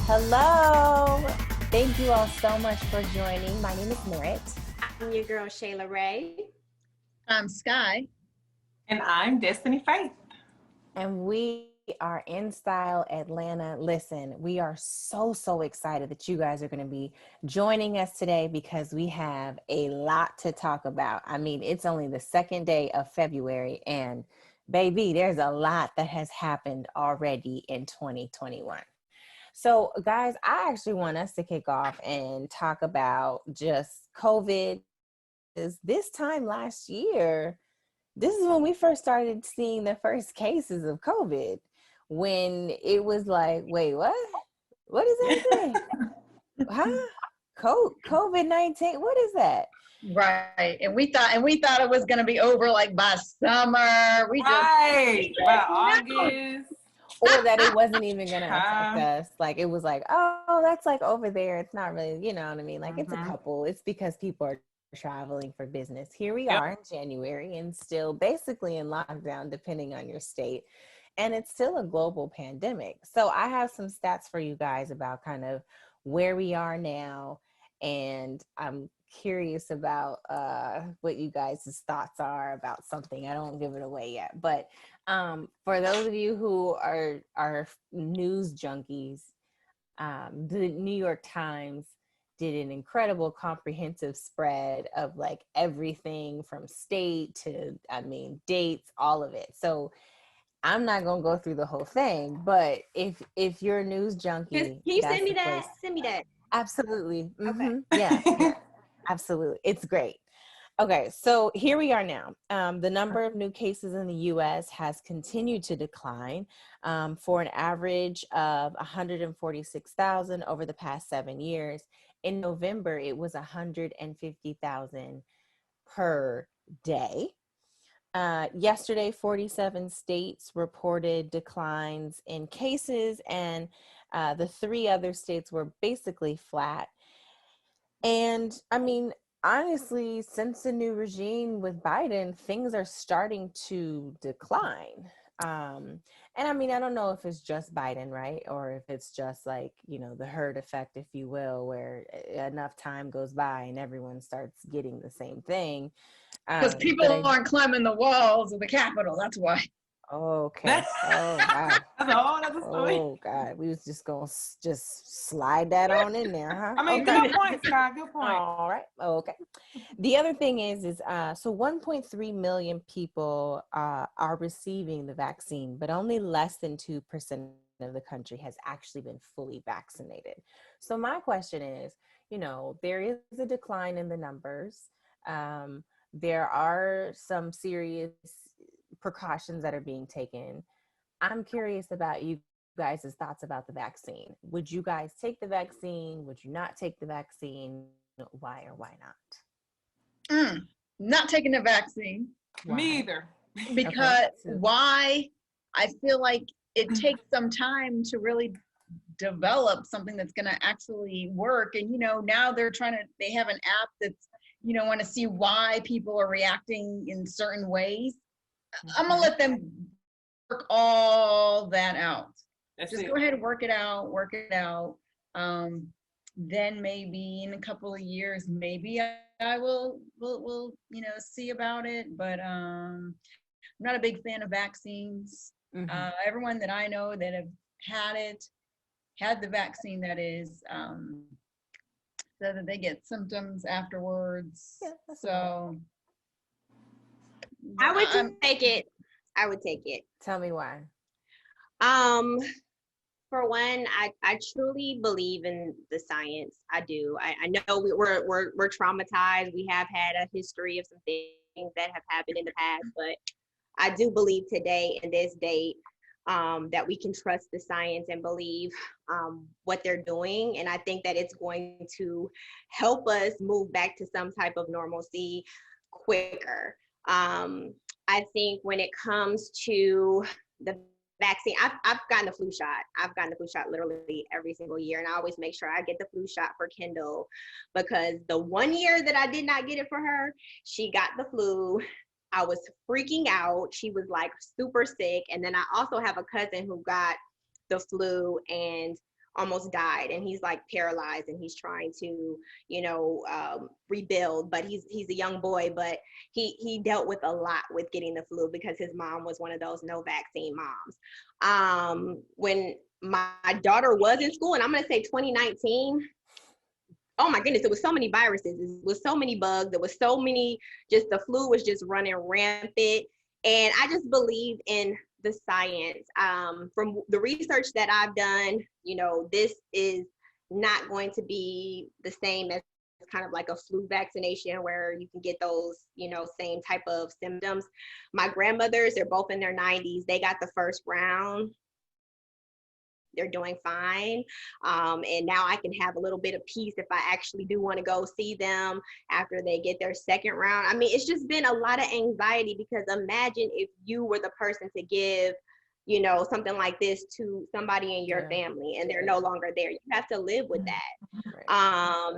Hello. Thank you all so much for joining. My name is Merritt. I'm your girl, Shayla Ray. I'm Sky. And I'm Destiny Faith. And we are in style Atlanta. Listen, we are so excited that you guys are going to be joining us today because we have a lot to talk about. I mean, it's only the second day of February, and baby, there's a lot that has happened already in 2021. So, guys, I actually want us to kick off and talk about just COVID. Is this time last year, this is when we first started seeing the first cases of COVID, when it was like, wait, what? What is anything? Huh? COVID-19? What is that? Right. And we thought it was gonna be over like by summer. By August. Or that it wasn't even gonna affect us. Like it was like, oh, that's like over there. It's not really, you know what I mean? Like it's a couple. It's because people are traveling for business. Here we are in January and still basically in lockdown, depending on your state. And it's still a global pandemic. So I have some stats for you guys about kind of where we are now. And I'm curious about what you guys' thoughts are about something. I don't give it away yet. But for those of you who are news junkies, the New York Times did an incredible comprehensive spread of like everything from state to, I mean, dates, all of it. So I'm not gonna go through the whole thing, but if you're a news junkie, Can you send me that? Send me that. Absolutely. Okay. Yeah, absolutely. It's great. Okay, so here we are now. The number of new cases in the U.S. has continued to decline for an average of 146,000 over the past 7 years. In November, it was 150,000 per day. Yesterday, 47 states reported declines in cases, and the 3 other states were basically flat. And I mean, honestly, since the new regime with Biden, things are starting to decline. And I mean, I don't know if it's just Biden, right? Or if it's just like, you know, the herd effect, if you will, where enough time goes by and everyone starts getting the same thing. Because people aren't climbing the walls of the Capitol. That's why. Okay. Oh God. That's a whole other story. Oh God. We was just gonna just slide that on in there, huh? I mean, Okay. good point, Scott. Good point. All right. Okay. The other thing is so 1.3 million people are receiving the vaccine, but only less than 2% of the country has actually been fully vaccinated. So my question is, you know, there is a decline in the numbers. There are some serious precautions that are being taken. I'm curious about you guys' thoughts about the vaccine. Would you guys take the vaccine? Would you not take the vaccine? Why or why not? Not taking the vaccine. Why? Me either. Because Okay. why? I feel like it takes some time to really develop something that's going to actually work. And, you know, now they have an app that's, you know, want to see why people are reacting in certain ways. I'm going to let them work all that out. Just go ahead and work it out. Then maybe in a couple of years, maybe I will you know, see about it. But I'm not a big fan of vaccines. Everyone that I know that have had the vaccine, that is, so that they get symptoms afterwards. Yeah, so I would take it. I would take it. Tell me why. For one, I truly believe in the science. I do. I know we're traumatized. We have had a history of some things that have happened in the past, but I do believe today in this date that we can trust the science and believe what they're doing. And I think that it's going to help us move back to some type of normalcy quicker. I think when it comes to the vaccine, I've gotten the flu shot. I've gotten the flu shot literally every single year. And I always make sure I get the flu shot for Kendall, because the 1 year that I did not get it for her, she got the flu. I was freaking out. She was like super sick. And then I also have a cousin who got the flu, and almost died, and he's like paralyzed, and he's trying to, rebuild. But he's a young boy, but he dealt with a lot with getting the flu because his mom was one of those no vaccine moms. When my daughter was in school, and I'm gonna say 2019. Oh my goodness, there was so many viruses, there was so many bugs, there was so many, just the flu was just running rampant. And I just believe in the science. From the research that I've done, this is not going to be the same as kind of like a flu vaccination where you can get those, same type of symptoms. My grandmothers, they're both in their 90s. They got the first round. They're doing fine. And now I can have a little bit of peace if I actually do want to go see them after they get their second round. I mean, it's just been a lot of anxiety, because imagine if you were the person to give, something like this to somebody in your family and they're no longer there. You have to live with that.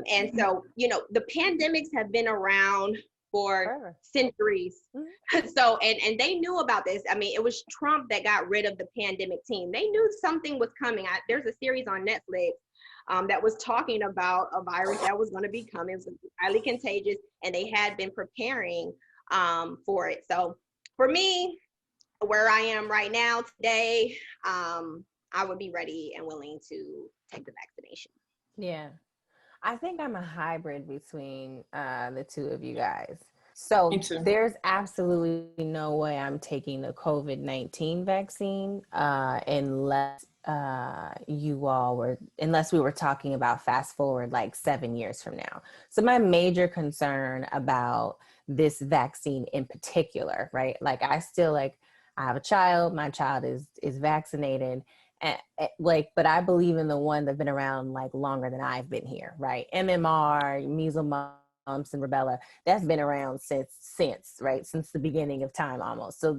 And so, the pandemics have been around for centuries. So, and they knew about this. I mean, it was Trump that got rid of the pandemic team. They knew something was coming. There's a series on Netflix that was talking about a virus that was going to be coming. It was highly contagious, and they had been preparing for it. So for me, where I am right now today, I would be ready and willing to take the vaccination. Yeah. I think I'm a hybrid between the two of you guys. So there's absolutely no way I'm taking the COVID-19 vaccine unless unless we were talking about fast forward like 7 years from now. So my major concern about this vaccine in particular, right? Like I have a child, my child is vaccinated. But I believe in the one that's been around like longer than I've been here, right? MMR, measles, mumps, and rubella, that's been around since the beginning of time almost. So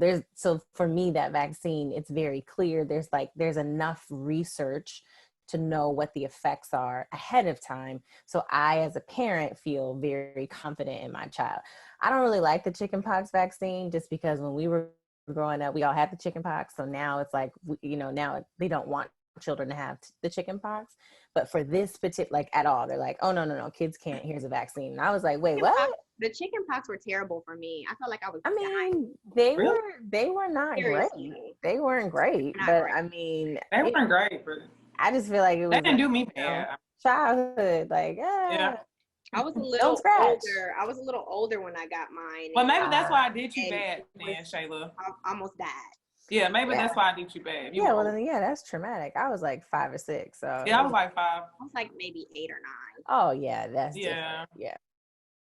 for me, that vaccine, it's very clear. There's enough research to know what the effects are ahead of time. So I, as a parent, feel very confident in my child. I don't really like the chickenpox vaccine just because when we were growing up, we all had the chicken pox. So now it's like, now they don't want children to have the chicken pox. But for this particular, like at all, they're like, oh, no, kids can't. Here's a vaccine. And I was like, wait, what? The chicken pox were terrible for me. I felt like I was dying. They were not Seriously. Great. They weren't great. But great. I mean. They weren't great, but I just feel like it was. They didn't do me bad. Childhood. Like, yeah. I was a little older. I was a little older when I got mine. Well, maybe that's why I did you bad, then, Shayla. I almost died. Yeah, maybe that's why I did you bad. That's traumatic. I was like 5 or 6. So yeah, I was like 5. I was like maybe 8 or 9. Oh yeah, that's different. Yeah.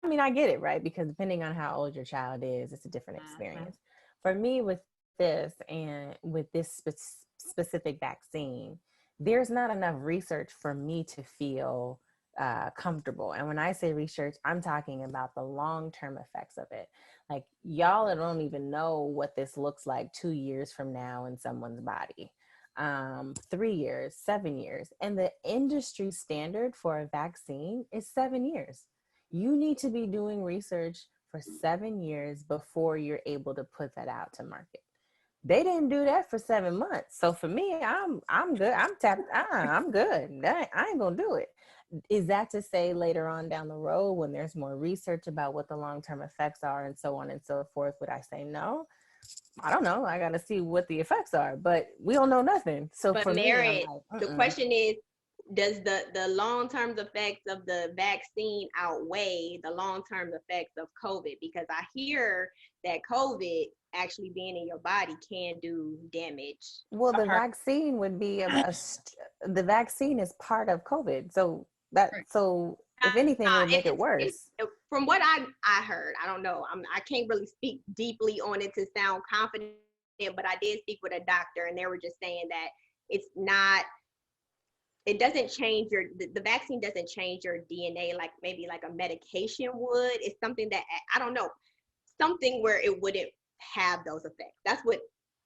I mean, I get it, right? Because depending on how old your child is, it's a different experience. For me, with this and with this specific vaccine, there's not enough research for me to feel comfortable. And when I say research, I'm talking about the long-term effects of it. Like y'all don't even know what this looks like 2 years from now in someone's body, 3 years, 7 years. And the industry standard for a vaccine is 7 years. You need to be doing research for 7 years before you're able to put that out to market. They didn't do that for 7 months. So for me, I'm good. I'm tapped. I'm good. I ain't gonna do it. Is that to say later on down the road when there's more research about what the long-term effects are and so on and so forth, would I say no? I don't know. I got to see what the effects are, but we don't know nothing. So but for Mary, the question is, does the long-term effects of the vaccine outweigh the long-term effects of COVID? Because I hear that COVID actually being in your body can do damage. Well, the vaccine would be the vaccine is part of COVID. So if anything, it would make it worse. From what I heard, I don't know. I can't really speak deeply on it to sound confident, but I did speak with a doctor, and they were just saying that it doesn't change the vaccine doesn't change your DNA like maybe like a medication would. It's something that, I don't know, something where it wouldn't have those effects. That's what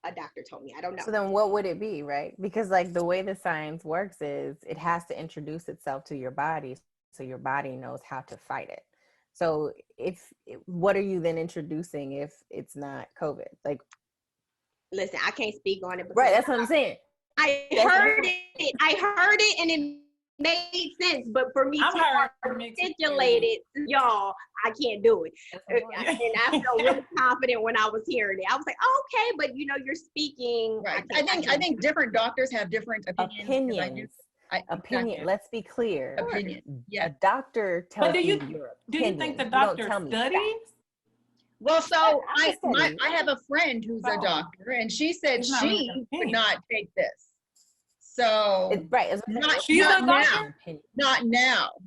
a doctor told me. I don't know. So then what would it be, right? Because like the way the science works is it has to introduce itself to your body so your body knows how to fight it. So what are you then introducing if it's not COVID? Like, listen, I can't speak on it. Right, that's what I'm saying. I heard it. I heard it and it made sense, but for me I've to heard mixed articulate it, y'all, I can't do it. And I felt really confident when I was hearing it. I was like, oh, okay, but you're speaking. Right. I think different doctors have different opinions. Opinion. Let's be clear. Opinion. Yeah. A doctor tells But you your do opinion. you think the You don't doctor tell me studies? facts. Well, so I study. have a friend who's a doctor, and she said It's not she really an would opinion. not take this. So It's right. It's She's not a now. doctor?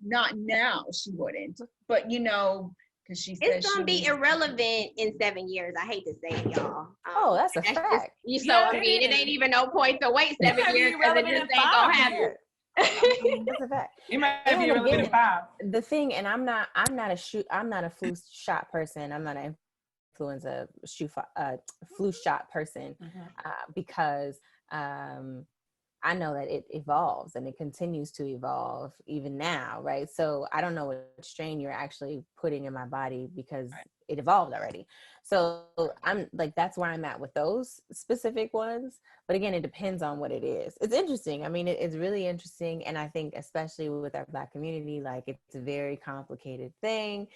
Not now. She wouldn't. But because she said It's gonna be irrelevant in 7 years. I hate to say it, y'all. Oh, that's a fact. So I mean, it ain't even no point to wait 7 might be years because it irrelevant just in ain't 5 gonna happen. years. That's a fact. It might And be irrelevant in again, 5. The thing, and I'm not a flu shot person. I'm not an influenza flu shot person because I know that it evolves and it continues to evolve even now, right? So I don't know what strain you're actually putting in my body because it evolved already. So I'm like, that's where I'm at with those specific ones. But again, it depends on what it is. It's interesting. I mean, it's really interesting. And I think especially with our Black community, like it's a very complicated thing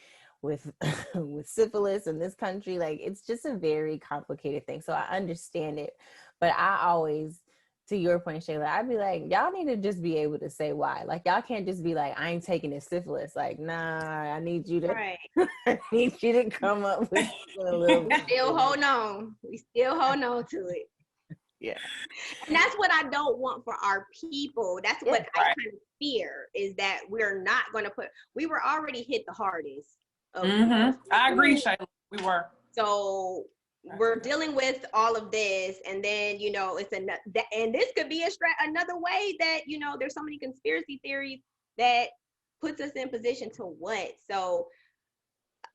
with with syphilis in this country. Like it's just a very complicated thing. So I understand it. But I always, to your point, Shayla, I'd be like, y'all need to just be able to say why. Like, y'all can't just be like, I ain't taking this syphilis. Like, nah, I need you to, I need you to come up with a little bit. Still hold on. We still hold on to it. Yeah. And that's what I don't want for our people. That's what I kind of fear is that we're not going to we were already hit the hardest. I agree, Shayla. We were. So we're dealing with all of this, and then it's and this could be another way that there's so many conspiracy theories that puts us in position to what. So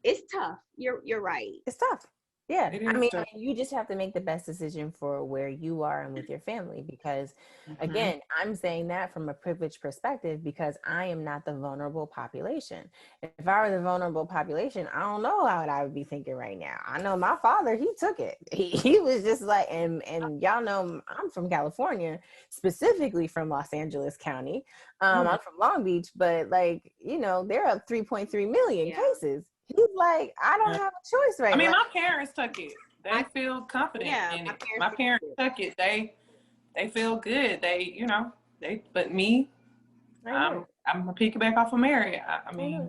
it's tough. You're right. It's tough. Yeah, I mean, tough. you just have to make the best decision for where you are and with your family, because again, I'm saying that from a privileged perspective because I am not the vulnerable population. If I were the vulnerable population, I don't know how I would be thinking right now. I know my father, he took it. He was just like, and y'all know I'm from California, specifically from Los Angeles County. I'm from Long Beach, but like, they're up 3.3 million cases. He's like, I don't have a choice right now. I mean, my parents took it. They feel confident in it. My parents took it. They feel good. But me, I'm gonna piggyback off of Mary. I mean,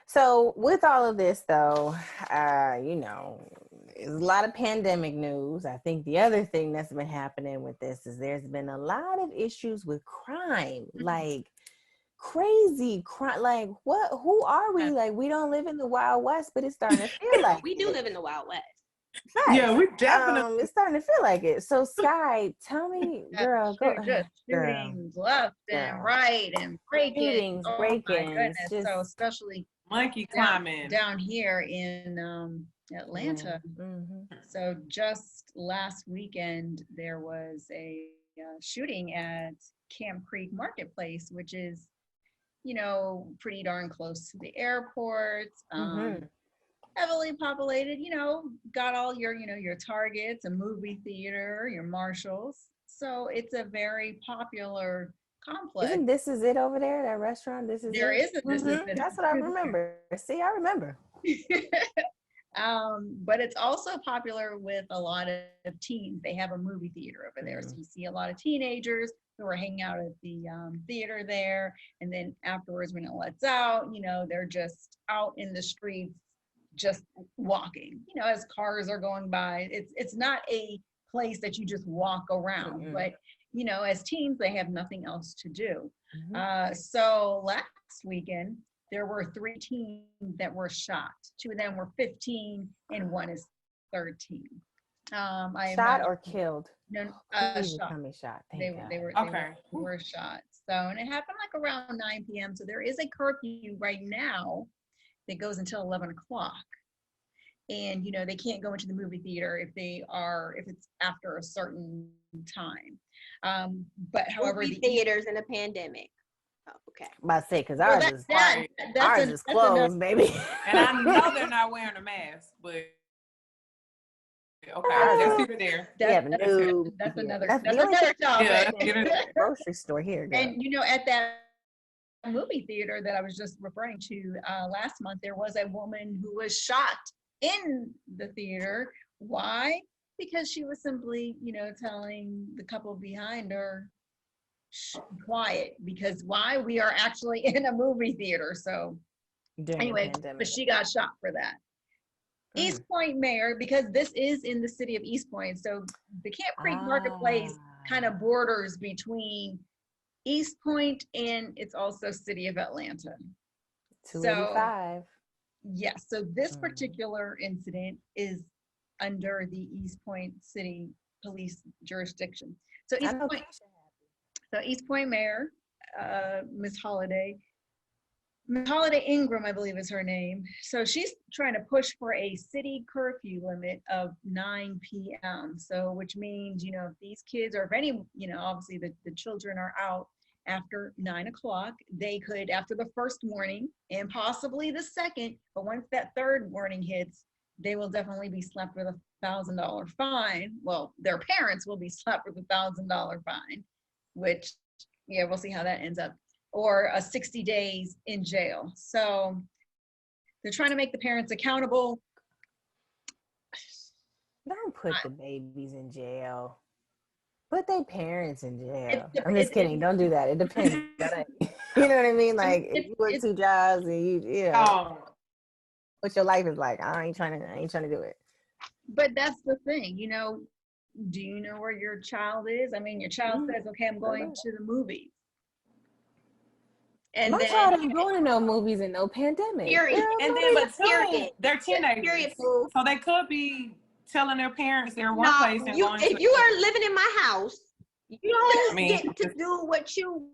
So with all of this though, there's a lot of pandemic news. I think the other thing that's been happening with this is there's been a lot of issues with crime, like crazy crime. Like who are we? Like we don't live in the Wild West, but it's starting to feel like we do live in the Wild West. Right. Yeah, we definitely. It's starting to feel like it. So Sky, tell me, girl, shootings left and right and break-ins. My goodness. So especially monkey climbing down here in Atlanta. So just last weekend there was a shooting at Camp Creek Marketplace, which is pretty darn close to the airport. Heavily populated, got all your Targets, a movie theater, your Marshalls. So it's a very popular complex. Isn't This Is It over there, that restaurant? This is there it? is a This Is It. That's what I remember. See, I remember. But it's also popular with a lot of teens. They have a movie theater over there. So you see a lot of teenagers who are hanging out at the theater there. And then afterwards, when it lets out, they're just out in the streets, just walking, as cars are going by. It's not a place that you just walk around, but as teens, they have nothing else to do. So last weekend, there were 3 teens that were shot. 2 of them were 15 and 1 is 13. Shot or killed? No, shot. Shot. They were shot. So, and it happened like around 9 p.m. So there is a curfew right now that goes until 11 o'clock. And, they can't go into the movie theater if it's after a certain time. But however, movie theaters in a pandemic. Oh, okay. I'm about to say, because ours is closed, baby. And I know they're not wearing a mask, but That's here there. That's another topic. Yeah, grocery store here. Girl. And at that movie theater that I was just referring to last month, there was a woman who was shot in the theater. Why? Because she was simply, telling the couple behind her, quiet, because why? We are actually in a movie theater. So anyway, but she got shot for that. East Point mayor, because this is in the city of East Point, so the Camp Creek Marketplace kind of borders between East Point and it's also city of Atlanta. 285. Yes, so this particular incident is under the East Point City Police jurisdiction. So East Point Mayor, Miss Holiday Ingram, I believe is her name. So she's trying to push for a city curfew limit of 9 p.m. So which means, if these kids or if any, obviously the children are out after 9 o'clock, they could, after the first warning and possibly the second, but once that third warning hits, they will definitely be slapped with $1,000 fine. Well, their parents will be slapped with $1,000 fine, which, we'll see how that ends up, or 60 days in jail. So they're trying to make the parents accountable. Don't put the babies in jail. Put their parents in jail. I'm just kidding. Don't do that. It depends. You know what I mean? Like if you work 2 jobs and you know what your life is like. I ain't trying to do it. But that's the thing, do you know where your child is? I mean, your child says, okay, I'm going to the movies. And my child ain't going to no movies in no pandemic. Period. And then, but too, they're teenagers. Period. So they could be telling their parents they're one place and going if you are living in my house, you don't get to do what you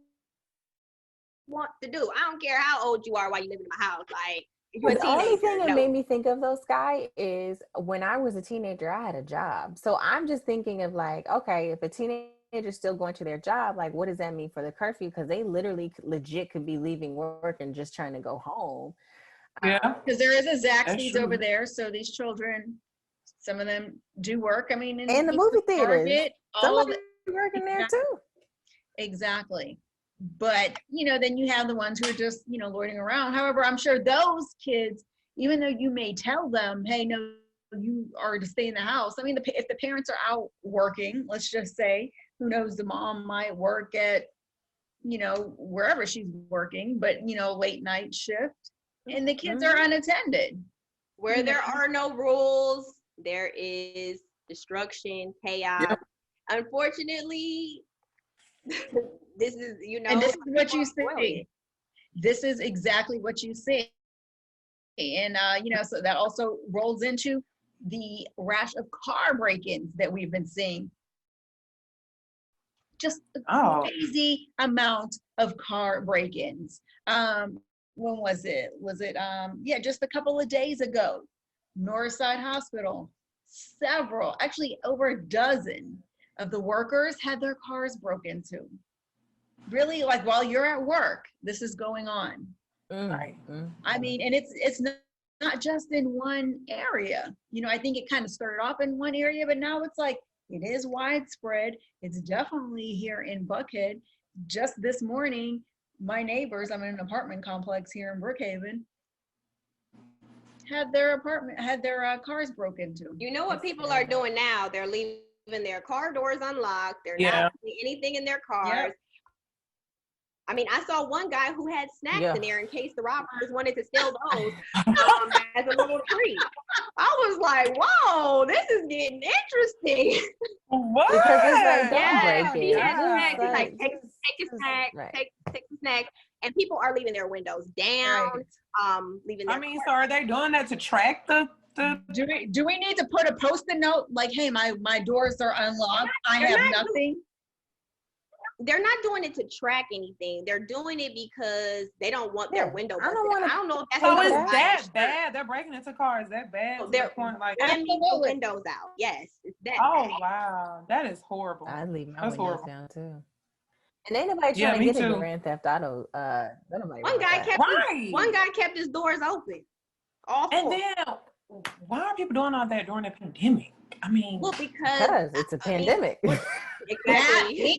want to do. I don't care how old you are while you live in my house. Like, but the only thing that made me think of those, Sky, is when I was a teenager, I had a job. So I'm just thinking of like, okay, if a teenager's still going to their job, like, what does that mean for the curfew? Because they literally legit could be leaving work and just trying to go home. Yeah. Because there is a Zaxby's over there. So these children, some of them do work. I mean, in the movie theaters, somebody working there too. Exactly. But, then you have the ones who are just, loitering around. However, I'm sure those kids, even though you may tell them, hey, no, you are to stay in the house. I mean, if the parents are out working, let's just say, who knows, the mom might work at, wherever she's working, but, late night shift, and the kids are unattended. Where there are no rules, there is destruction, chaos. Yep. Unfortunately, this is, and this is what you see. This is exactly what you see. And, so that also rolls into the rash of car break-ins that we've been seeing. Just a crazy amount of car break-ins. When was it? Just a couple of days ago, Northside Hospital, actually over a dozen of the workers had their cars broken into. Really, like while you're at work, this is going on. Right. I mean, and it's not just in one area. I think it kind of started off in one area, but now it's like it is widespread. It's definitely here in Buckhead. Just this morning, my neighbors, I'm in an apartment complex here in Brookhaven, had their cars broken into. You know what people are doing now? They're leaving their car doors unlocked. They're not putting anything in their cars. Yep. I mean, I saw one guy who had snacks in there in case the robbers wanted to steal those as a little treat. I was like, whoa, this is getting interesting. What? Because it's like, he had snacks. He's like, take a snack, take a snack. And people are leaving their windows down, leaving their so are they doing that to track the do we need to put a post-it note like, hey, my doors are unlocked, I have nothing? They're not doing it to track anything. They're doing it because they don't want their window. I don't know if that's so is that bad. They're breaking into cars that bad. So they're leaving the windows out. Yes, it's that. Oh bad. Wow, that is horrible. I leave my windows down too. And ain't nobody trying to get a Grand Theft Auto. One guy kept his doors open. And then why are people doing all that during the pandemic? I mean, well, because it's a pandemic. Exactly.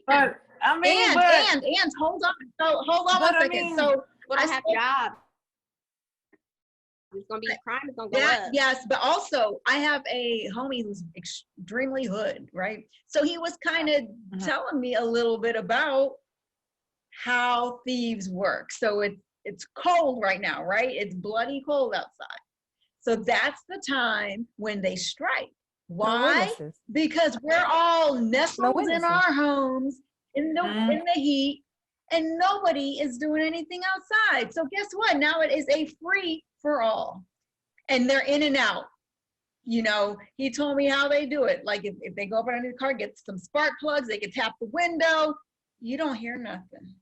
But I mean, and hold on. So hold on one second. So I have jobs. It's gonna be crime. It's gonna go up. Yes, but also I have a homie who's extremely hood, right? So he was kind of telling me a little bit about how thieves work. So it's cold right now, right? It's bloody cold outside. So that's the time when they strike. Why? Because we're all nestled in our homes in the heat, and nobody is doing anything outside. So guess what? Now it is a free for all, and they're in and out. You know, he told me how they do it. Like if they go up under the car, get some spark plugs, they can tap the window. You don't hear nothing.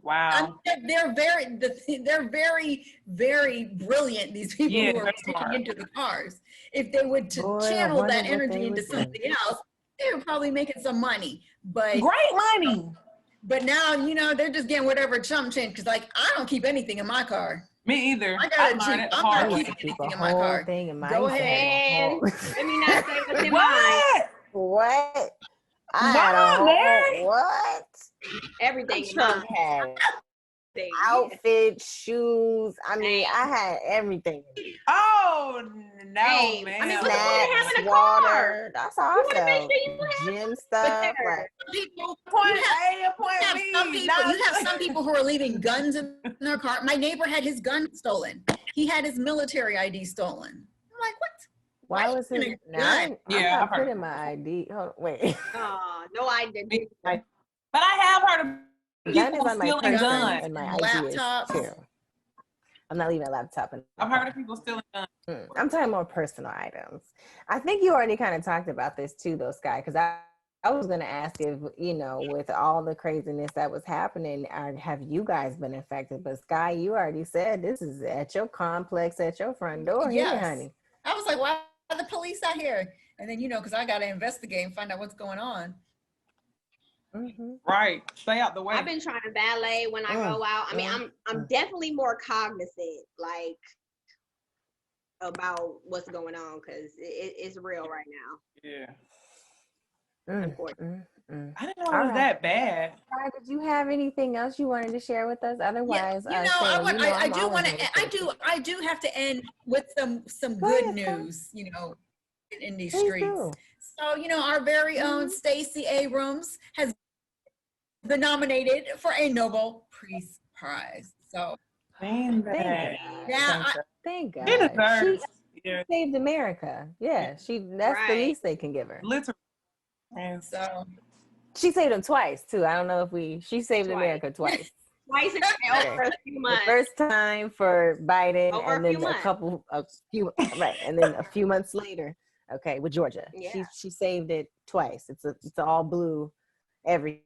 Wow. I mean, they're very, very brilliant, these people who are breaking into the cars. If they would channel that energy into something else, they were probably making some money. But great money. But now, you know, they're just getting whatever chump change, because like I don't keep anything in my car. Me either. I got a Jeep. I'm not keeping anything in my car. Go ahead. Let me not say what's in mine. What? What? Everything. Outfits, shoes. I mean, I had everything. Oh no, man! I mean, what's the point of having a car? That's how I felt. Gym stuff. Right. You have some people who are leaving guns in their car. My neighbor had his gun stolen. He had his military ID stolen. I'm like, what? Why was his gun? Yeah, I put in my ID. Hold on, wait. No ID. But I have heard of people stealing guns and my laptops too. I'm not leaving a laptop. I've heard of people stealing guns. I'm talking more personal items. I think you already kind of talked about this too, though, Sky, because I was going to ask if, you know, with all the craziness that was happening, have you guys been affected? But Sky, you already said this is at your complex, at your front door. Yes. Here, honey. I was like, why are the police out here? And then, you know, because I got to investigate and find out what's going on. Right. Stay out the way. I've been trying to valet when I go out. I mean, I'm definitely more cognizant, like, about what's going on, because it's real right now. Yeah. I I didn't know it was that bad. Did you have anything else you wanted to share with us? Otherwise, I do have to end with some good news, you know, in these streets. So, you know, our very own Stacey Abrams has been nominated for a Nobel Peace Prize. So thank God. She saved America. Yeah, that's the least they can give her. Literally. And so she saved them twice too. I don't know if she saved America twice. Twice over a few months. The first time for Biden, over and then a few and then a few months later, with Georgia. Yeah. She saved it twice. It's all blue, everything.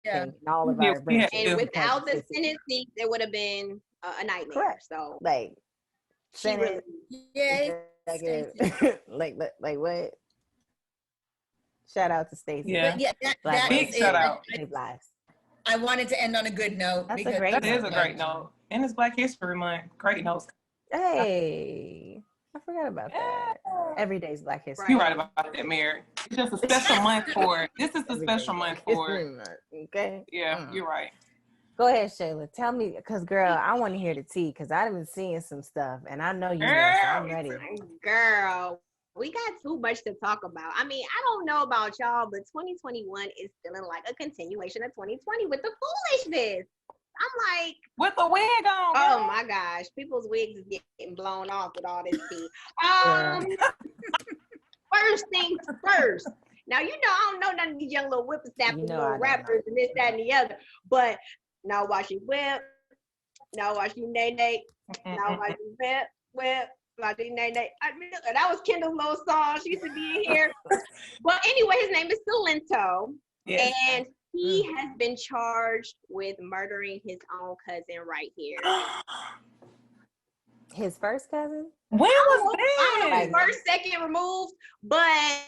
Yeah. And all of our branches. And without the Senate seat, there would have been a nightmare. Correct. So like Senate, like what? Shout out to Stacey. Yeah, that big shout out. I wanted to end on a good note. That is a great note. And it's Black History Month. Great notes. Hey, I forgot about that. Every day's Black History. You're right about that, Mary. It's just a special month for it. This is the special month for it. Okay. Yeah, you're right. Go ahead, Shayla. Tell me, because girl, I want to hear the tea, because I've been seeing some stuff, and I know you know, so I'm ready. Girl, we got too much to talk about. I mean, I don't know about y'all, but 2021 is feeling like a continuation of 2020 with the foolishness. I'm like, with the wig on. Oh my gosh, people's wigs is getting blown off with all this tea. First things first. Now, you know, I don't know none of these young little whippersnappers, little rappers, and this, that, and the other. But now watch you whip. Now watch you nay. Now watch you whip. Watch you nay. I mean, that was Kendall's little song. She used to be in here. Well, anyway, his name is Silento. Yes. And he has been charged with murdering his own cousin right here. His first cousin? When was that? I don't know, first, second removed, but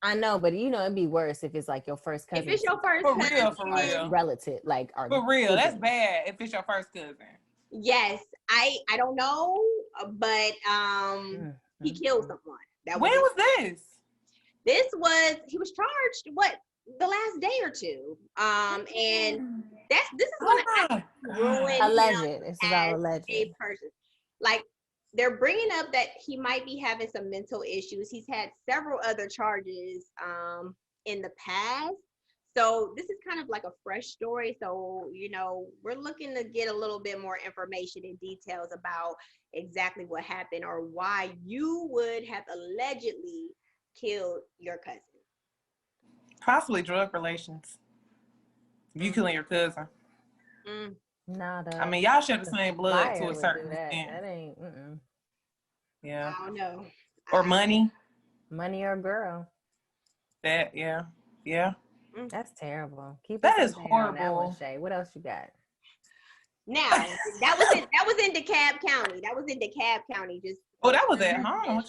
I know, but you know, it'd be worse if it's like your first cousin. If it's your first cousin, for real. Relative, like for real. That's bad if it's your first cousin. Yes, I don't know. but he killed someone. When was this? He was charged the last day or two. And this is gonna ruin alleged. him This is all as alleged. a person. Like, they're bringing up that he might be having some mental issues. He's had several other charges in the past. So this is kind of like a fresh story. So, we're looking to get a little bit more information and details about exactly what happened or why you would have allegedly killed your cousin. Possibly drug relations. You killing your cousin. I mean, y'all share the same blood to a certain that. extent. That ain't. Yeah. I don't know. Or money. Money or girl. That, yeah. That's terrible. That is horrible. That one, Shay. What else you got? Now, that was in DeKalb County. Just that was at home.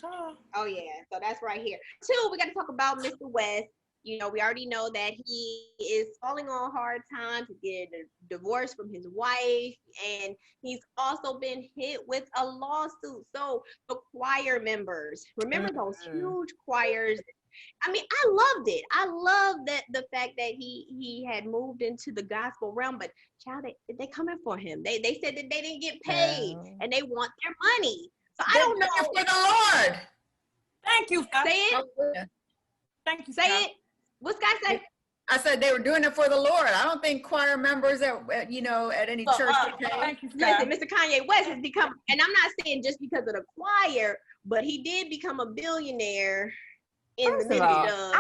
Oh yeah, so that's right here. 2, we got to talk about Mr. West. We already know that he is falling on hard times to get a divorce from his wife, and he's also been hit with a lawsuit. So the choir members, remember those huge choirs? I mean, I loved it. I love that the fact that he had moved into the gospel realm, but child, they coming for him. They said that they didn't get paid and they want their money. So I don't know. For the Lord. Thank you, Scott. Say it. Thank you, Say Scott. it. What's Scott say? I said they were doing it for the Lord. I don't think choir members at any church get paid. Thank you, Scott. Listen, Mr. Kanye West has become, and I'm not saying just because of the choir, but he did become a billionaire in the midst of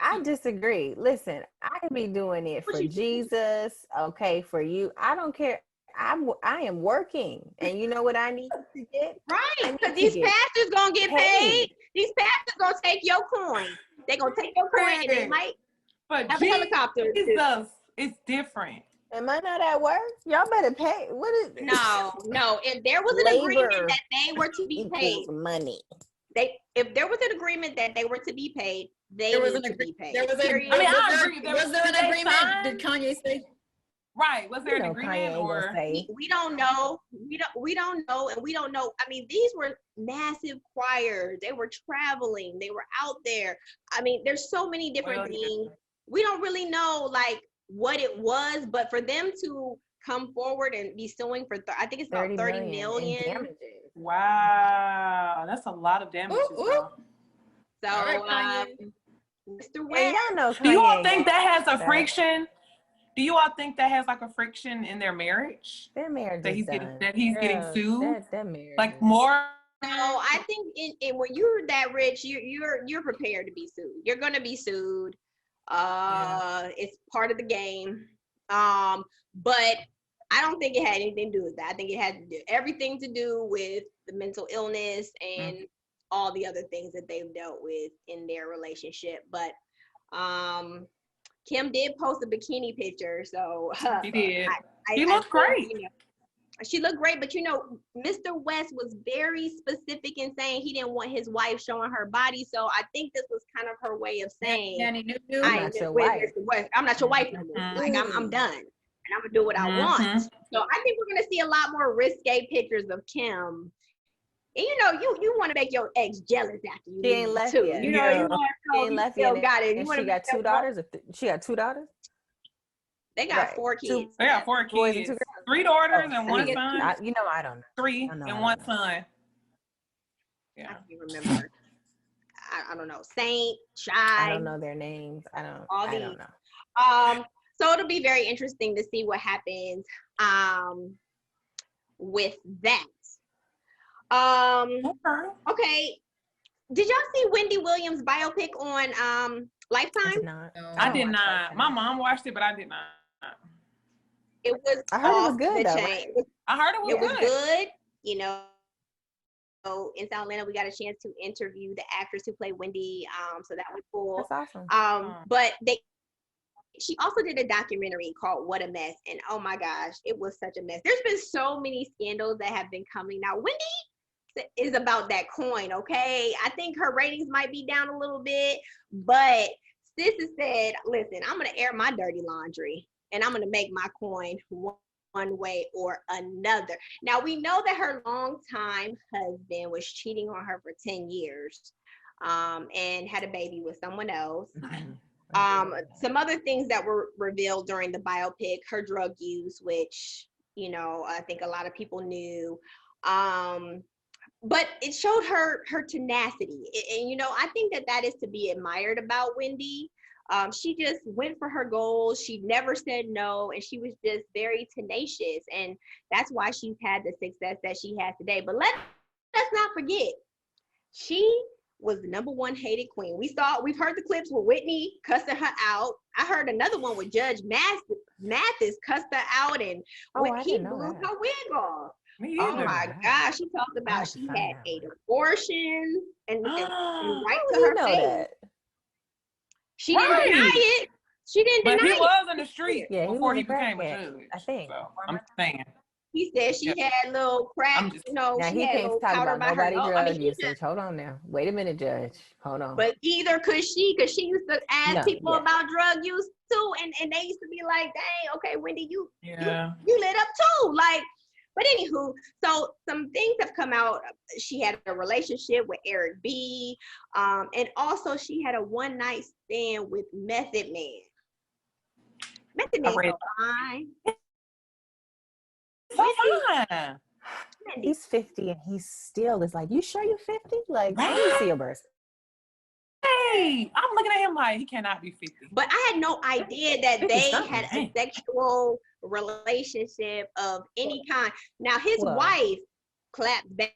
I disagree. Listen, I be doing it for Jesus, okay, for you. I don't care. I am working, and you know what I need to get? Right, because these pastors gonna get paid. These pastors gonna take your coin. They gonna take your coin, and they might have a helicopter. It's different. Am I not at work? Y'all better pay. What is? No. If there was an agreement that they were to be paid, money. If there was an agreement that they were to be paid, they need to be paid. Was there an agreement? Did Kanye say? Right. Was there an agreement or we don't know. We don't know, and we don't know. I mean, these were massive choirs. They were traveling. They were out there. I mean, there's so many different things. We don't really know like what it was, but for them to come forward and be suing for, I think it's about 30 million. Wow, that's a lot of damages. So, Mr. West, do you all think that has a friction? Do you all think that has like a friction in their marriage? Their marriage that he's getting sued. That marriage, like more. No, I think when you're that rich, you're prepared to be sued. You're gonna be sued. It's part of the game. But I don't think it had anything to do with that. I think it had everything to do with the mental illness and all the other things that they've dealt with in their relationship. But Kim did post a bikini picture, so she did. She looked great. She looked great, but Mr. West was very specific in saying he didn't want his wife showing her body. So I think this was kind of her way of saying, I'm not your wife. I'm not your wife no more. Like I'm done, and I'm gonna do what I want. So I think we're gonna see a lot more risque pictures of Kim. And you want to make your ex jealous after you. She ain't left too. yet. You ain't left yet. Got it. And she got 2 daughters. She got 2 daughters. They got 4 kids. They got 4 kids. 3 daughters and 1 son. I don't know. 3 and 1 son. Yeah. I can't remember. I don't know. Saint, Shy. I don't know their names. I don't know. So it'll be very interesting to see what happens with that. Okay. Did y'all see Wendy Williams' biopic on Lifetime? I did not. My mom watched it, but I did not. It was. I heard it was good though. I heard it was good. So in Silento, we got a chance to interview the actress who played Wendy. So that was cool. That's awesome. But she also did a documentary called What a Mess. And oh my gosh, it was such a mess. There's been so many scandals that have been coming out. Wendy is about that coin, okay? I think her ratings might be down a little bit, but sis has said, listen, I'm going to air my dirty laundry and I'm going to make my coin one way or another. Now, we know that her longtime husband was cheating on her for 10 years and had a baby with someone else. Some other things that were revealed during the biopic, her drug use, which, you know, I think a lot of people knew. But it showed her tenacity. And, you know, I think that is to be admired about Wendy. She just went for her goals. She never said no. And she was just very tenacious. And that's why she's had the success that she has today. But let's not forget, she was the #1 hated queen. We've heard the clips with Whitney cussing her out. I heard another one with Judge Mathis cussed her out, and when he blew her wig off. Oh my gosh, she talked about she had 8 abortions and right to her face. She didn't deny it. She didn't deny it. But he was in the street before he became a judge. I think. So, I'm saying. He said she had little crack, you know. Now he can't talk about nobody drug usage. Hold on now. Wait a minute, Judge. Hold on. But either because she used to ask people about drug use too, and they used to be like, dang, okay, Wendy, you lit up too. Like, but anywho, so some things have come out. She had a relationship with Eric B. And also she had a one-night stand with Method Man. Method Man so fine. So fine. He's 50 and he still is like, you sure you're 50? Like, let me see your birth. Hey, I'm looking at him like he cannot be 50. But I had no idea that they had a sexual relationship of any kind. Now his wife clapped back.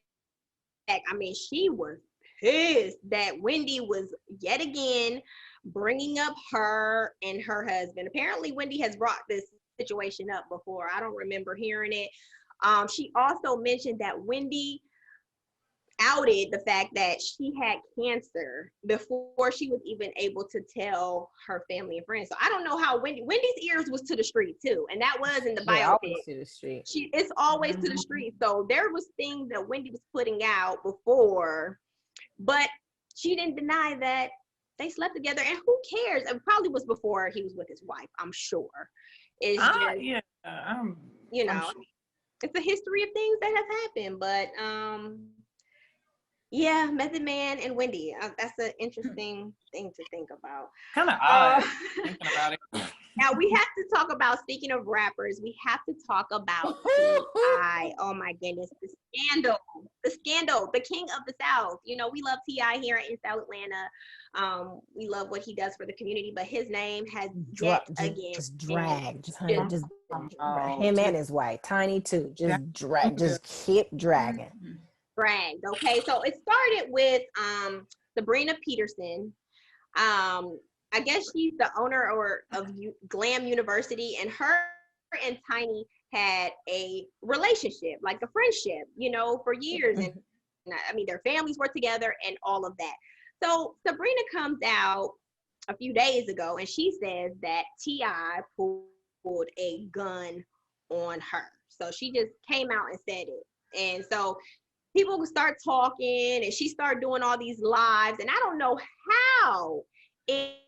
I mean, she was pissed that Wendy was yet again bringing up her and her husband. Apparently, Wendy has brought this situation up before. I don't remember hearing it. She also mentioned that Wendy outed the fact that she had cancer before she was even able to tell her family and friends. So I don't know how Wendy's ears was to the street too, and that was in the biopic. To the street. It's always to the street. So there was things that Wendy was putting out before, but she didn't deny that they slept together. And who cares? It probably was before he was with his wife, I'm sure. It's just, you know, it's a history of things that have happened. But yeah, Method Man and Wendy. That's an interesting thing to think about. Kind of odd thinking about it. Now we have to talk about, speaking of rappers, we have to talk about T.I. Oh my goodness, the scandal, the king of the South. You know, we love T.I. here in South Atlanta. We love what he does for the community, but his name has just dragged. Him and his wife, Tiny too, just keep dragging. Dragged. Okay, so it started with Sabrina Peterson. I guess she's the owner of Glam University, and her and Tiny had a relationship, like a friendship, you know, for years. And I mean, their families were together and all of that. So Sabrina comes out a few days ago and she says that T.I. pulled a gun on her. So she just came out and said it. And so people start talking and she started doing all these lives, and I don't know how it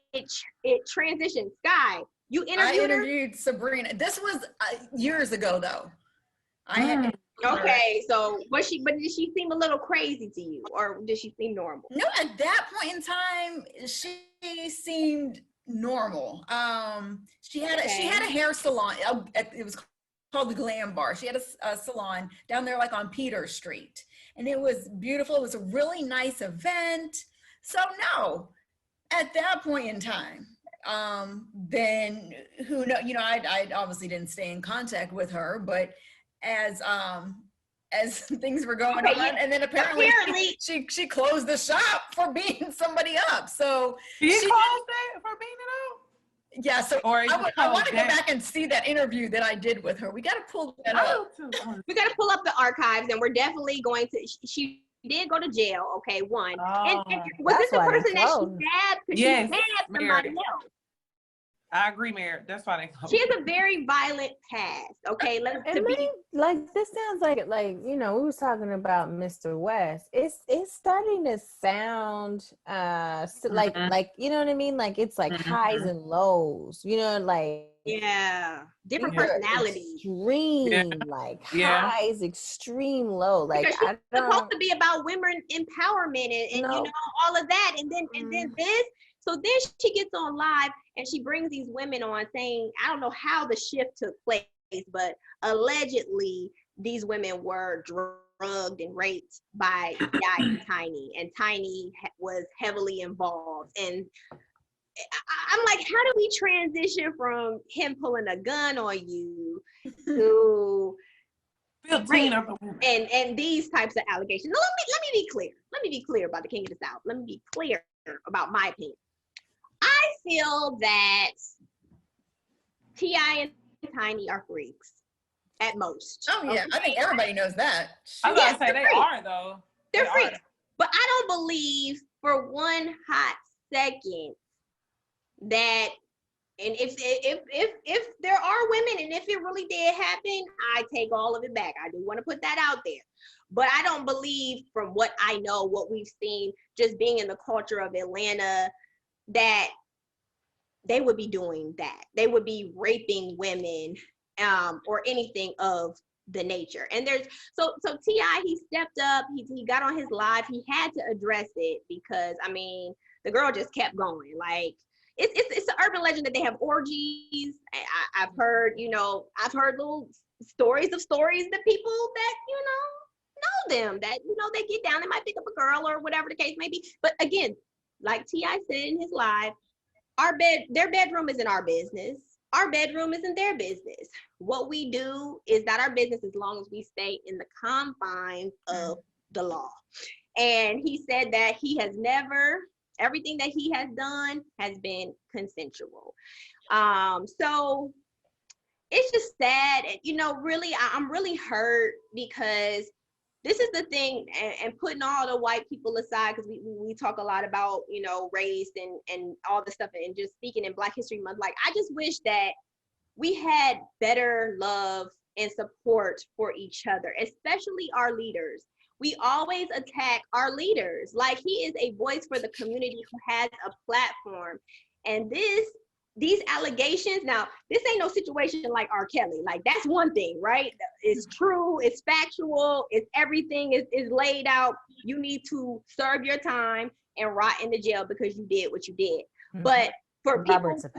transitioned. Sky, you interviewed Sabrina. This was years ago though. Okay, so but did she seem a little crazy to you, or did she seem normal? No, at that point in time she seemed normal. She had a hair salon. It was called the Glam Bar. She had a salon down there, like on Peter Street, and it was beautiful. It was a really nice event. So no, at that point in time, then who know? You know, I obviously didn't stay in contact with her, but as things were going on, and then apparently she closed the shop for beating somebody up. So she closed it for beating it up. Yeah, so I want to go back and see that interview that I did with her. We got to pull that up. We got to pull up the archives, and we're definitely going to. She did go to jail. Okay, one. And was this the person that she stabbed? Because she stabbed somebody else. I agree, Mary. That's why they go. She has a very violent past. Okay, like this sounds like we was talking about Mr. West. It's starting to sound like you know what I mean? Like it's like highs and lows. Like different personalities. Extreme, like highs, extreme low. Like because she's supposed to be about women empowerment and all of that, and then this. So then she gets on live and she brings these women on saying, I don't know how the shift took place, but allegedly these women were drugged and raped by T.I. and Tiny, and Tiny was heavily involved. And I'm like, how do we transition from him pulling a gun on you to rape and these types of allegations? Now, let me be clear. Let me be clear about the King of the South. Let me be clear about my opinion. I feel that T.I. and Tiny are freaks at most. Oh yeah, I think everybody knows that. I was gonna say they are though. They're freaks, but I don't believe for one hot second that. And if there are women, and if it really did happen, I take all of it back. I do want to put that out there. But I don't believe, from what I know, what we've seen, just being in the culture of Atlanta, that they would be doing that. They would be raping women or anything of the nature. And there's so T.I., he stepped up, he got on his live, he had to address it because I mean the girl just kept going. Like it's an urban legend that they have orgies. I've heard little stories that people that know them, that they get down, they might pick up a girl or whatever the case may be. But again, like T.I. said in his live, their bedroom isn't our business. Our bedroom isn't their business. What we do is not our business as long as we stay in the confines of the law. And he said that he has never, everything that he has done has been consensual. So it's just sad. Really, I'm really hurt because this is the thing, and putting all the white people aside, because we talk a lot about, race and all the stuff, and just speaking in Black History Month, like, I just wish that we had better love and support for each other, especially our leaders. We always attack our leaders. Like, he is a voice for the community who has a platform. And these allegations, now, this ain't no situation like R. Kelly. Like, that's one thing, right? It's true, it's factual, it's everything is laid out. You need to serve your time and rot in the jail because you did what you did. Mm-hmm. But for people to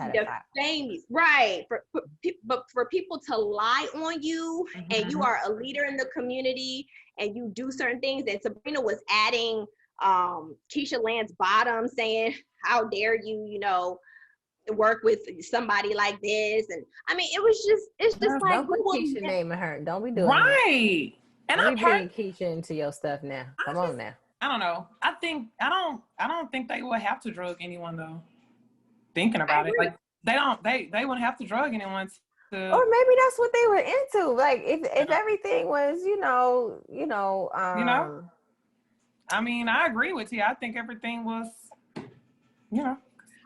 defame you, right? But for people to lie on you, mm-hmm. and you are a leader in the community and you do certain things, and Sabrina was adding Keisha Lance's bottom, saying, how dare you, work with somebody like this. And I mean, it's just no, like, don't put Keisha name in her. Don't be doing right that. And I'm bringing Keisha into your stuff now. Come on now. I don't know. I don't think they would have to drug anyone though. Thinking about it, like they wouldn't have to drug anyone to, or maybe that's what they were into. Like if everything was, I mean, I agree with you. I think everything was,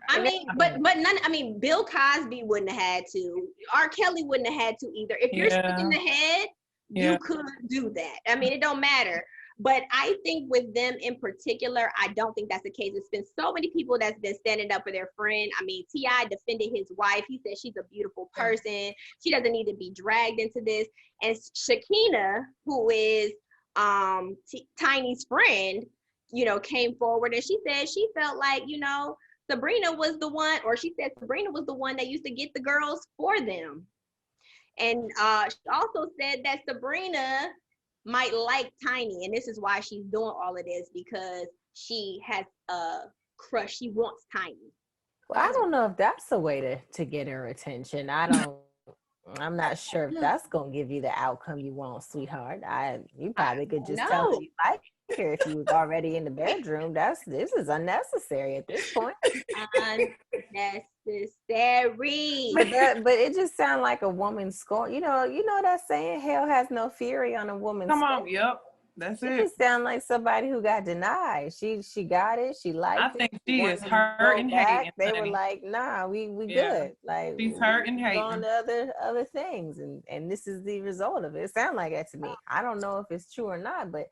I mean, but none. I mean, Bill Cosby wouldn't have had to. R. Kelly wouldn't have had to either. If you're sick in the head, you could do that. I mean, it don't matter. But I think with them in particular, I don't think that's the case. It's been so many people that's been standing up for their friend. I mean, T.I. defended his wife. He said she's a beautiful person. She doesn't need to be dragged into this. And Shakina, who is Tiny's friend, came forward and she said she felt like, Sabrina was the one, or she said Sabrina was the one that used to get the girls for them. And she also said that Sabrina might like Tiny, and this is why she's doing all of this, because she has a crush. She wants Tiny. Well, I don't know if that's the way to get her attention. I'm not sure if that's gonna give you the outcome you want, sweetheart. You probably could just tell her you like her if you was already in the bedroom. This is unnecessary at this point. Unnecessary. But it just sounds like a woman scorn. You know that saying, hell has no fury on a woman's Come on, yep. That's She it. just sound like somebody who got denied. She got it. She liked I think it. she is hurting, hating. They were Honey. like, "Nah, we Yeah, good. Like she's hurting, we go on hating. to other things, and this is the result of it. It sounds like that to me. I don't know if it's true or not, but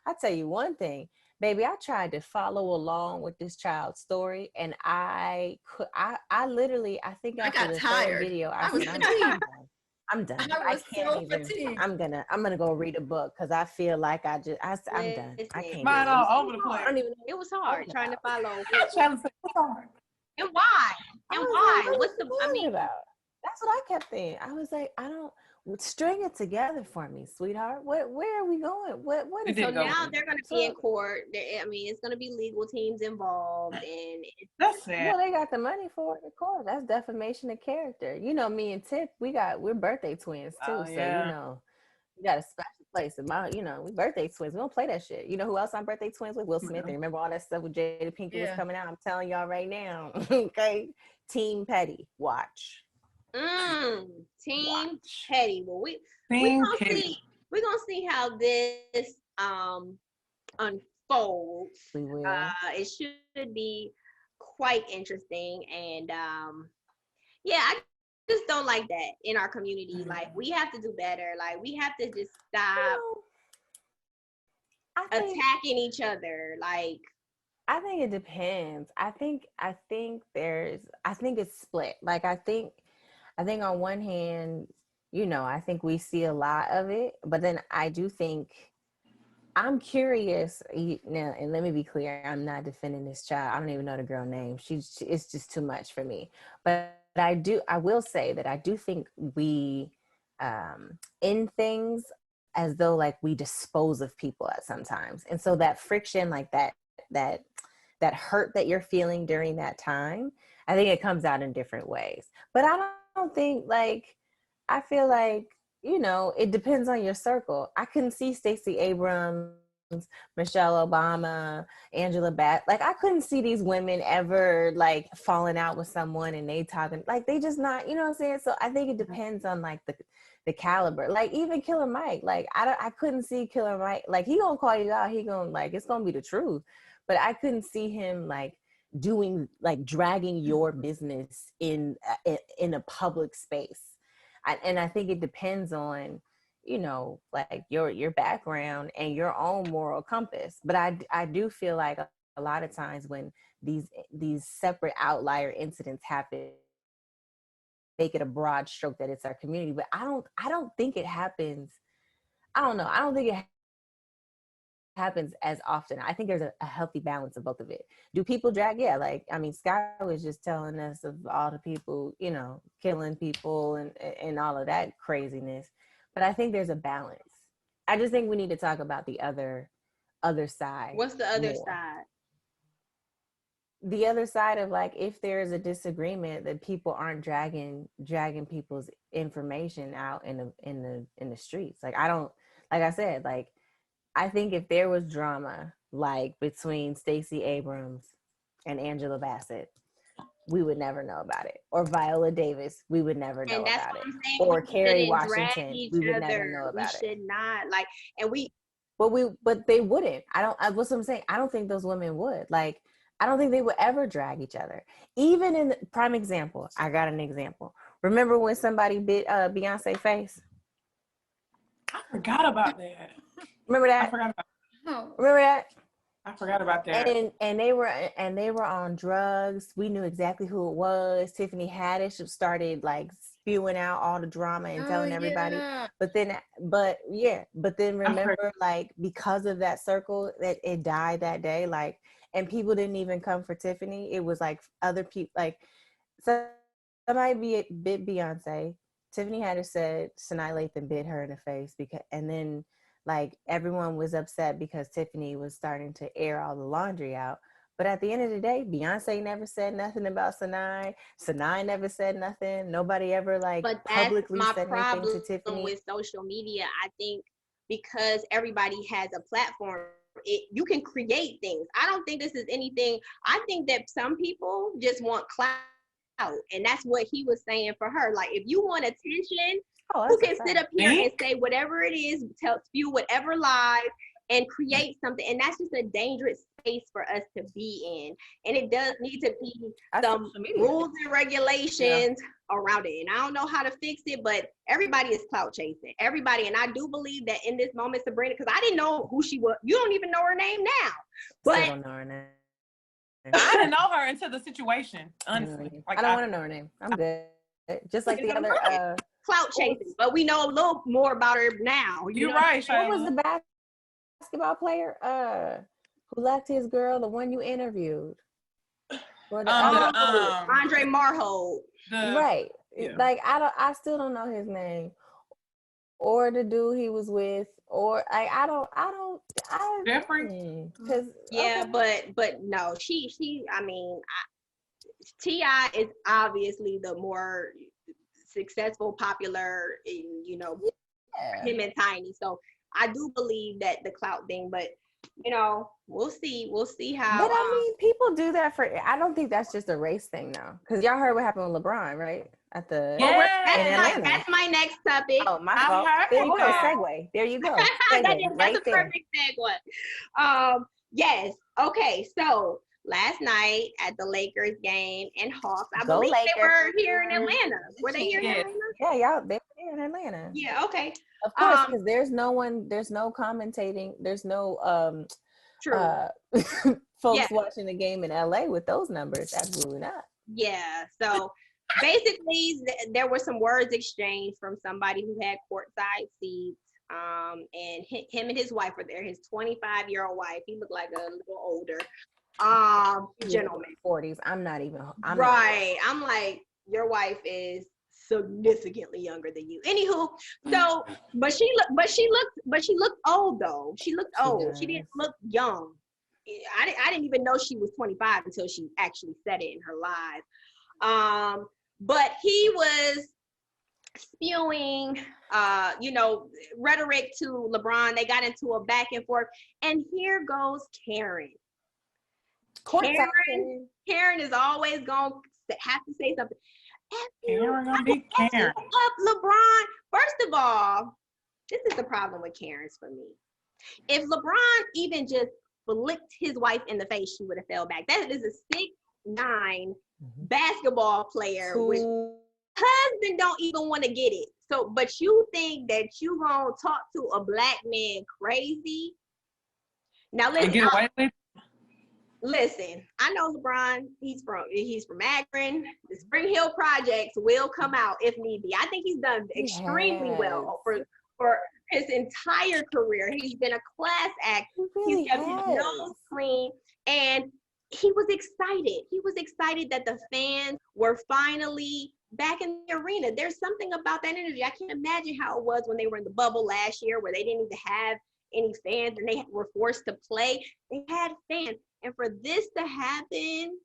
I tell you one thing, baby. I tried to follow along with this child's story, and I literally, I think I after got the third tired. video, I I was said, fatigued. I'm done. I I was can't so even. fatigued. I'm gonna go read a book because I feel like I'm done. I Listen, can't do Mine this. all over the place. I don't even know it was what hard I'm trying to talking follow. Trying to say, what's hard? And why? about. I And was why? like, what What's is the? she I talking mean, about? That's what I kept thinking. I was like, I don't string it together for me, sweetheart. Where are we going? What It is so didn't go. now they're going to be in so? court. I mean, it's going to be legal teams involved, and That's sad. Well, they got the money for it, of course. That's defamation of character. You know, me and Tip, we're birthday twins too. Oh, So yeah. you know, we got a special place in my, we birthday twins. We don't play that shit. You know who else I'm birthday twins with? Will Smith. And remember all that stuff with Jada Pinkett was coming out? I'm telling y'all right now. Okay. Team Petty. Watch. Team Petty. Well, we Team gonna Petty. see. We're gonna see how this unfolds. We will. It should be quite interesting, and yeah, I just don't like that in our community. Like, we have to do better. Like, we have to just stop attacking each other. Like, I think it depends. I think it's split. Like I think on one hand, I think we see a lot of it, but then I do think I'm curious now, and let me be clear, I'm not defending this child. I don't even know the girl name. It's just too much for me. But I will say that I do think we end things as though like we dispose of people at sometimes. And so that friction, like that hurt that you're feeling during that time, I think it comes out in different ways. But I don't think I feel like, it depends on your circle. I couldn't see Stacey Abrams, Michelle Obama, Angela Bassett. Like I couldn't see these women ever like falling out with someone and they talking like they just not, you know what I'm saying? So I think it depends on like the caliber. Like even Killer Mike, like I couldn't see Killer Mike, like he gonna call you out, he gonna like it's gonna be the truth. But I couldn't see him like doing like dragging your business in a public space. And I think it depends on, like your background and your own moral compass. But I do feel like a lot of times when these separate outlier incidents happen, make it a broad stroke that it's our community. But I don't think it happens. I don't know. I don't think it happens as often. I think there's a healthy balance of both of it. Do people drag? Yeah, like I mean, Sky was just telling us of all the people, killing people and all of that craziness. But I think there's a balance. I just think we need to talk about the other side. What's the other more. side? The other side of like if there is a disagreement that people aren't dragging people's information out in the streets. Like I said, like I think if there was drama like between Stacey Abrams and Angela Bassett, we would never know about it. Or Viola Davis, we would never know about it. Or Kerry Washington, we would never know about it. We should not like, and we. But they wouldn't. What's what I'm saying? I don't think those women would. Like, I don't think they would ever drag each other. Even in the prime example, I got an example. Remember when somebody bit Beyonce's face? I forgot about that. Remember that? I forgot about that. Remember that? I forgot about that. And they were on drugs. We knew exactly who it was. Tiffany Haddish started like spewing out all the drama and telling everybody. Yeah. But then remember, like because of that circle that it died that day, like, and people didn't even come for Tiffany. It was like other people, like somebody bit Beyonce. Tiffany Haddish said Sanaa Lathan bit her in the face and then like everyone was upset because Tiffany was starting to air all the laundry out. But at the end of the day, Beyonce never said nothing about Sanaa. Sanaa never said nothing. Nobody ever like publicly said anything to Tiffany. With social media, I think because everybody has a platform, you can create things. I don't think this is anything. I think that some people just want clout. And that's what he was saying for her. Like, if you want attention, who can sit up here and say whatever it is, spew whatever lies, and create something. And that's just a dangerous space for us to be in. And it does need to be some rules and regulations around it. And I don't know how to fix it, but everybody is clout chasing. Everybody. And I do believe that in this moment, Sabrina, because I didn't know who she was. You don't even know her name now. But I don't know her name. I didn't know her until the situation, honestly. I don't want to know her name. I'm good. Just like the other clout chasing, but we know a little more about her now. You're right, Shayla. Who was the basketball player who left his girl, the one you interviewed? Andre Marhold. Right. Yeah. Like I still don't know his name. Or the dude he was with, or I don't Jeffrey. But no, she I mean, T.I. is obviously the more successful, popular, him and Tiny. So I do believe that the clout thing, but we'll see how. But I mean, people do that I don't think that's just a race thing though, because y'all heard what happened with LeBron, right? At the in Atlanta. That's my next topic. Oh, my fault. There you go. Segue. There you go. That's a perfect segue. Yes. Okay. So last night at the Lakers game and Hawks, I believe Lakers. They were here in Atlanta. Were they here in Atlanta? Yeah, y'all. They were here in Atlanta. Yeah. Okay. Of course, because there's no commentating. There's no folks watching the game in LA with those numbers. Absolutely not. Yeah. So. Basically, there were some words exchanged from somebody who had courtside seats, and him and his wife were there. His 25-year-old wife. He looked like a little older gentleman. 40s. I'm like, your wife is significantly younger than you. Anywho, so but she looked old though. She looked old. She didn't look young. I didn't even know she was 25 until she actually said it in her live. But he was spewing, rhetoric to LeBron. They got into a back and forth. And here goes Karen. Karen is always going to have to say something. Karen. Up LeBron. First of all, this is the problem with Karen's for me. If LeBron even just flicked his wife in the face, she would have fell back. That is a 6'9" basketball player with husband don't even want to get it. So, but you think that you gonna talk to a black man crazy? Now listen, I know LeBron. He's from Akron. The Spring Hill Projects will come out if need be. I think he's done extremely well for his entire career. He's been a class act. He's kept his nose clean, and he was excited. He was excited that the fans were finally back in the arena. There's something about that energy. I can't imagine how it was when they were in the bubble last year where they didn't even have any fans and they were forced to play. They had fans. And for this to happen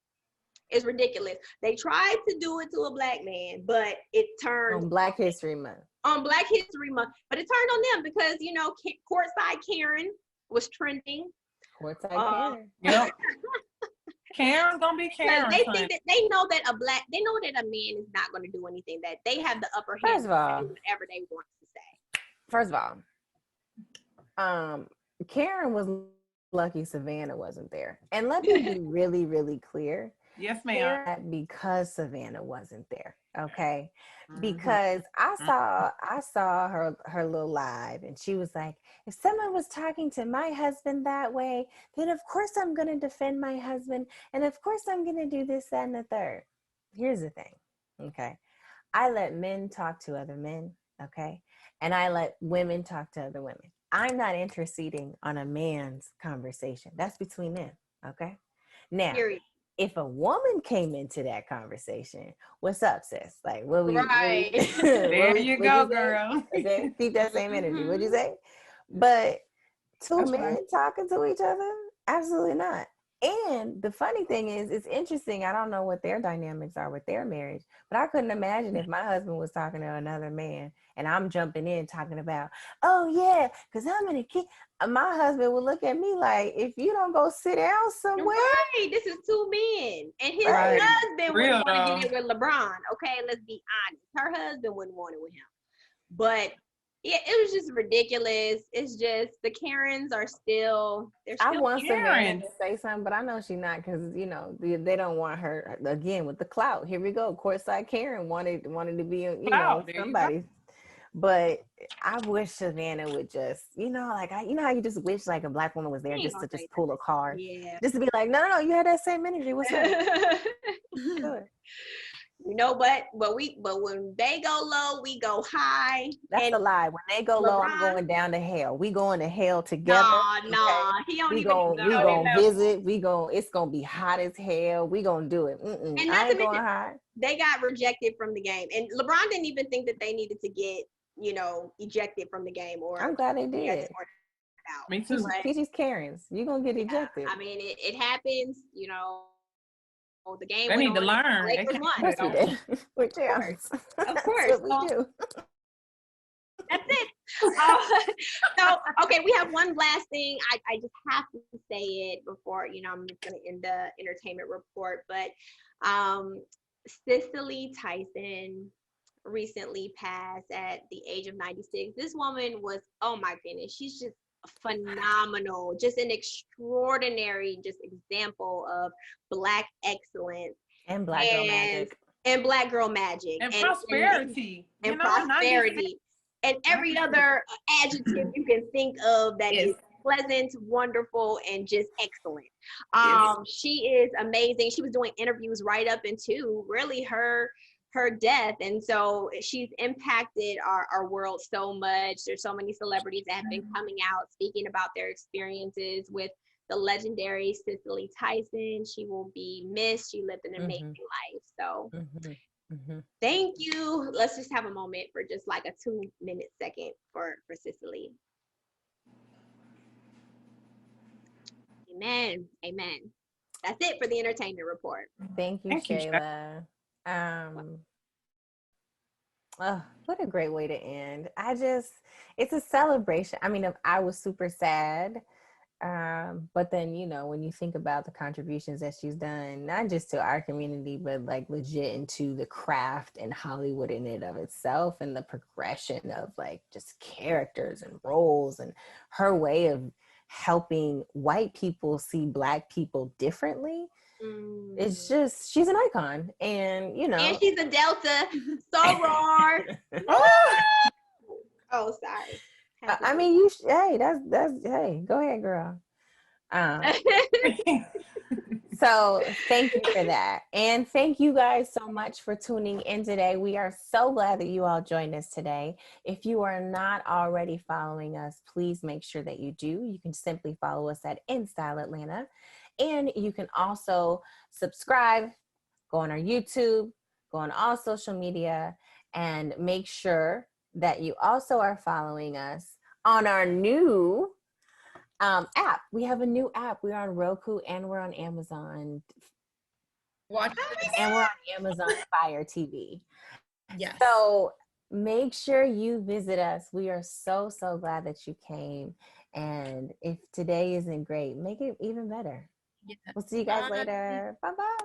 is ridiculous. They tried to do it to a black man, but it turned on Black History Month. But it turned on them because, courtside Karen was trending. Courtside Karen. Yep. Karen's gonna be Karen. They think that they know that a man is not going to do anything, that they have the upper hand. First of all, whatever they want to say. First of all, Karen was lucky Savannah wasn't there. And let me be really, really clear. Yes, ma'am. Because Savannah wasn't there. Okay. Because I saw her little live and she was like, if someone was talking to my husband that way, then of course I'm going to defend my husband. And of course I'm going to do this, that, and the third. Here's the thing. Okay. I let men talk to other men. Okay. And I let women talk to other women. I'm not interceding on a man's conversation. That's between them. Okay. Now, if a woman came into that conversation, what's up, sis? Like, what we there you go, girl. Okay, keep that same energy. What'd you say? But two men talking to each other? Absolutely not. And the funny thing is, it's interesting. I don't know what their dynamics are with their marriage, but I couldn't imagine if my husband was talking to another man and I'm jumping in talking about, oh yeah, because I'm in a kid. My husband would look at me like, if you don't go sit down somewhere. Right, this is two men. And his husband wouldn't want to get it with LeBron. Okay, let's be honest. Her husband wouldn't want it with him. But yeah, it was just ridiculous. It's just the Karens are still, they're still I want Savannah Karens. to say something, but I know she's not, because they don't want her again with the clout. Here we go. Courtside Karen wanted to be somebody. But I wish Savannah would just, like, how you just wish like a Black woman was there just to just pull a card. Yeah. Just to be like, no, you had that same energy. What's up? But when they go low, we go high. That's a lie. When they go low, I'm going down to hell. We going to hell together. Nah. He don't we even gonna visit. It's gonna be hot as hell. We gonna do it. And I ain't going high. They got rejected from the game, and LeBron didn't even think that they needed to get ejected from the game. Or I'm glad they did. Out. Me too. PG's Karens. You're gonna get ejected. I mean, it happens. The game. They need to learn. We're champs. Of course. That's what we do. That's it. So, okay, we have one last thing. I just have to say it before, I'm just going to end the entertainment report. But Cicely Tyson recently passed at the age of 96. This woman was, oh my goodness, she's just phenomenal, just an extraordinary example of Black excellence and Black girl magic and Black girl magic and prosperity and prosperity and every other adjective you can think of that is pleasant, wonderful, and just excellent. She is amazing. She was doing interviews right up into really her death, and so she's impacted our world so much. There's so many celebrities that have been coming out speaking about their experiences with the legendary Cicely Tyson. She will be missed. She lived an amazing life. So thank you. Let's just have a moment for just like a 2-minute second for Cicely. Amen. That's it for the entertainment report. Thank you, Shayla. What a great way to end. It's a celebration. I mean, I was super sad, but then when you think about the contributions that she's done, not just to our community, but like legit into the craft and Hollywood in and of itself, and the progression of like just characters and roles, and her way of helping white people see Black people differently. It's just, she's an icon, and and she's a Delta. So roar. Oh, sorry. I mean, hey, hey, go ahead, girl. So thank you for that, and thank you guys so much for tuning in today. We are so glad that you all joined us today. If you are not already following us, please make sure that you do. You can simply follow us at InStyle Atlanta. And you can also subscribe, go on our YouTube, go on all social media, and make sure that you also are following us on our new app. We have a new app. We're on Roku and we're on Amazon. And we're on Amazon Fire TV. Yes. So make sure you visit us. We are so glad that you came. And if today isn't great, make it even better. Yeah. We'll see you guys later. Bye-bye.